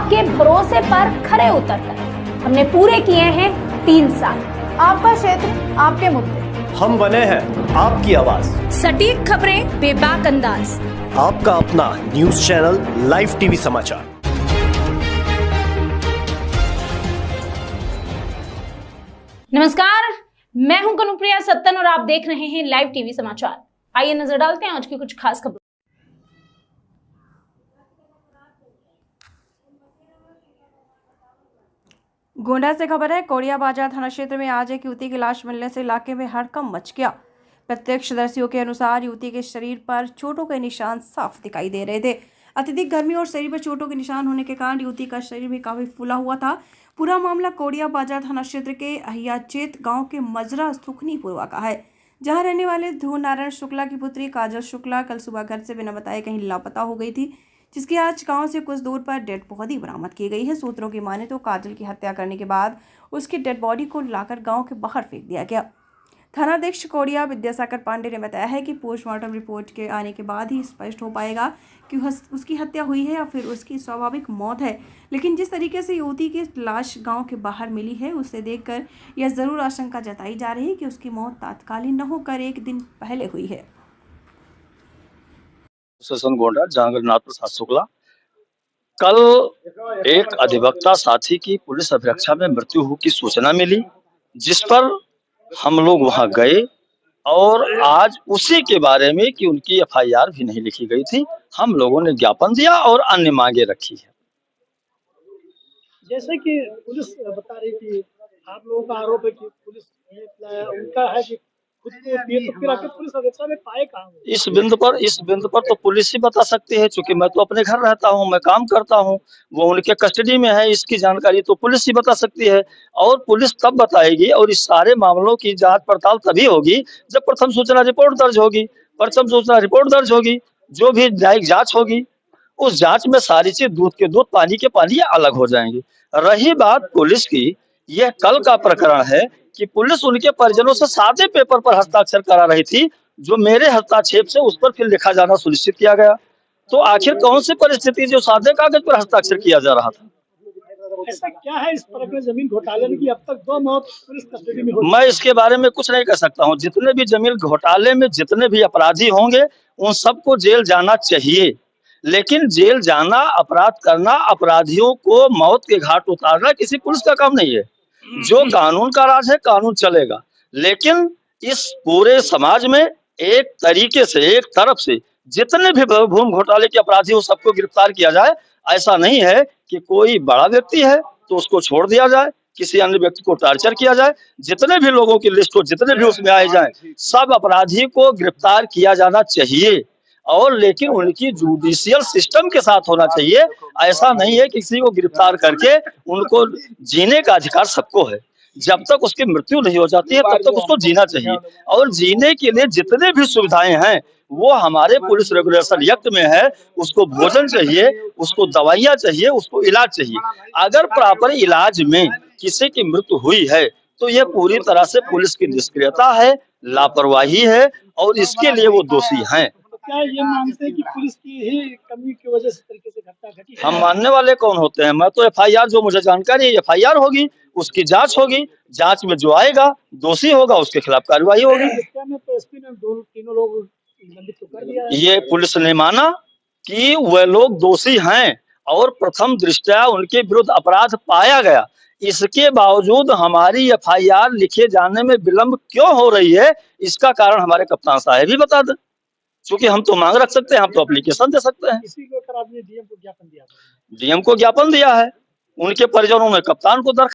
आपके भरोसे पर खरे उतरकर हमने पूरे किए हैं 3 साल। आपका क्षेत्र, आपके मुद्दे, हम बने हैं आपकी आवाज। सटीक खबरें, बेबाक अंदाज, आपका अपना न्यूज चैनल लाइव टीवी समाचार। नमस्कार, मैं हूं कनुप्रिया सत्तन और आप देख रहे हैं लाइव टीवी समाचार। आइए नजर डालते हैं आज की कुछ खास खबरों। गोंडा से खबर है। कोड़िया बाजार थाना क्षेत्र में आज एक युवती की लाश मिलने से इलाके में हड़कंप मच गया। प्रत्यक्षदर्शियों के अनुसार युवती के शरीर पर चोटों के निशान साफ दिखाई दे रहे थे। अत्यधिक गर्मी और शरीर पर चोटों के निशान होने के कारण युवती का शरीर भी काफी फूला हुआ था। पूरा मामला कोड़िया बाजार थाना क्षेत्र के अहियाचेत गांव के मजरा सुखनीपुरवा का है, जहां रहने वाले ध्रुव नारायण शुक्ला की पुत्री काजल शुक्ला कल सुबह घर से बिना बताए कहीं लापता हो गई थी, जिसकी आज गांव से कुछ दूर पर डेड बॉडी बरामद की गई है। सूत्रों की माने तो काजल की हत्या करने के बाद उसकी डेड बॉडी को लाकर गांव के बाहर फेंक दिया गया। थानाध्यक्ष कोड़िया विद्यासागर पांडे ने बताया है कि पोस्टमार्टम रिपोर्ट के आने के बाद ही स्पष्ट हो पाएगा कि उसकी हत्या हुई है या फिर उसकी स्वाभाविक मौत है। लेकिन जिस तरीके से युवती की लाश गांव के बाहर मिली है, उसे देखकर यह जरूर आशंका जताई जा रही है कि उसकी मौत तात्कालिक न होकर एक दिन पहले हुई है। गोंडा जहांगीरनाथ प्रसाद शुक्ला, कल एक अधिवक्ता साथी की पुलिस अभिरक्षा में मृत्यु की सूचना मिली, जिस पर हम लोग वहां गए और आज उसी के बारे में कि उनकी एफआईआर भी नहीं लिखी गई थी, हम लोगों ने ज्ञापन दिया और अन्य मांगे रखी है। जैसे कि पुलिस बता रही थी, आप लोगों का आरोप है कि पुलिस उनका है कि खुद को पिए, तो फिर आखिर पुलिस अभिरक्षा में पाए कहाँ? इस बिंदु पर तो पुलिस ही बता सकती है, क्योंकि मैं तो अपने घर रहता हूं, मैं काम करता हूं, वो उनके कस्टडी में है। इसकी जानकारी तो पुलिस ही बता सकती है और पुलिस तब बताएगी और इस सारे मामलों की जांच पड़ताल तभी होगी जब प्रथम सूचना रिपोर्ट दर्ज होगी। प्रथम सूचना रिपोर्ट दर्ज होगी, जो भी न्यायिक जांच होगी, उस जांच में सारी चीज दूध के दूध पानी के पानी अलग हो जाएंगी। रही बात पुलिस की, यह कल का प्रकरण है कि पुलिस उनके परिजनों से सादे पेपर पर हस्ताक्षर करा रही थी, जो मेरे हस्तक्षेप से उस पर फिर लिखा जाना सुनिश्चित किया गया। तो आखिर कौन सी परिस्थिति जो सादे कागज पर हस्ताक्षर किया जा रहा था? ऐसा क्या है इस प्रकरण जमीन घोटाले में कि अब तक 2 मौत पुलिस कस्टडी में हो? मैं इसके बारे में कुछ नहीं कह सकता हूँ। जितने भी जमीन घोटाले में जितने भी अपराधी होंगे, उन सबको जेल जाना चाहिए, लेकिन जेल जाना, अपराध करना, अपराधियों को मौत के घाट उतारना किसी पुलिस का काम नहीं है। जो कानून का राज है, कानून चलेगा, लेकिन इस पूरे समाज में एक तरीके से, एक तरफ से जितने भी भूमि घोटाले के अपराधी हो सबको गिरफ्तार किया जाए। ऐसा नहीं है कि कोई बड़ा व्यक्ति है तो उसको छोड़ दिया जाए, किसी अन्य व्यक्ति को टार्चर किया जाए। जितने भी लोगों की लिस्ट हो, जितने भी उसमें आए जाए, सब अपराधी को गिरफ्तार किया जाना चाहिए, और लेकिन उनकी जुडिशियल सिस्टम के साथ होना चाहिए। ऐसा नहीं है कि किसी को गिरफ्तार करके उनको जीने का अधिकार सबको है। जब तक उसकी मृत्यु नहीं हो जाती है तब तक उसको जीना चाहिए, और जीने के लिए जितने भी सुविधाएं हैं वो हमारे पुलिस रेगुलेशन एक्ट में है। उसको भोजन चाहिए, उसको दवाइयां चाहिए, उसको इलाज चाहिए। अगर प्रॉपर इलाज में किसी की मृत्यु हुई है तो यह पूरी तरह से पुलिस की निष्क्रियता है, लापरवाही है, और इसके लिए वो दोषी हैं। क्या ये मानते हैं कि पुलिस की ही कमी की वजह से तरीके से घटना घटी? हम मानने वाले कौन होते हैं? मैं तो एफआईआर, जो मुझे जानकारी है, एफआईआर होगी, उसकी जांच होगी, जांच में जो आएगा दोषी होगा उसके खिलाफ कार्रवाई होगी। तो एसपी ने तीनों लोग निलंबित तो कर दिया है। ये पुलिस ने माना कि वह लोग दोषी हैं और प्रथम दृष्टया उनके विरुद्ध अपराध पाया गया। इसके बावजूद हमारी एफआईआर लिखे जाने में विलंब क्यों हो रही है, इसका कारण हमारे कप्तान साहब भी बता दें, क्योंकि हम तो मांग रख सकते हैं, हम तो एप्लीकेशन दे सकते हैं। इसी को लेकर आपने डीएम को ज्ञापन दिया? डीएम को ज्ञापन दिया है, उनके परिजनों ने कप्तान को दरखास्त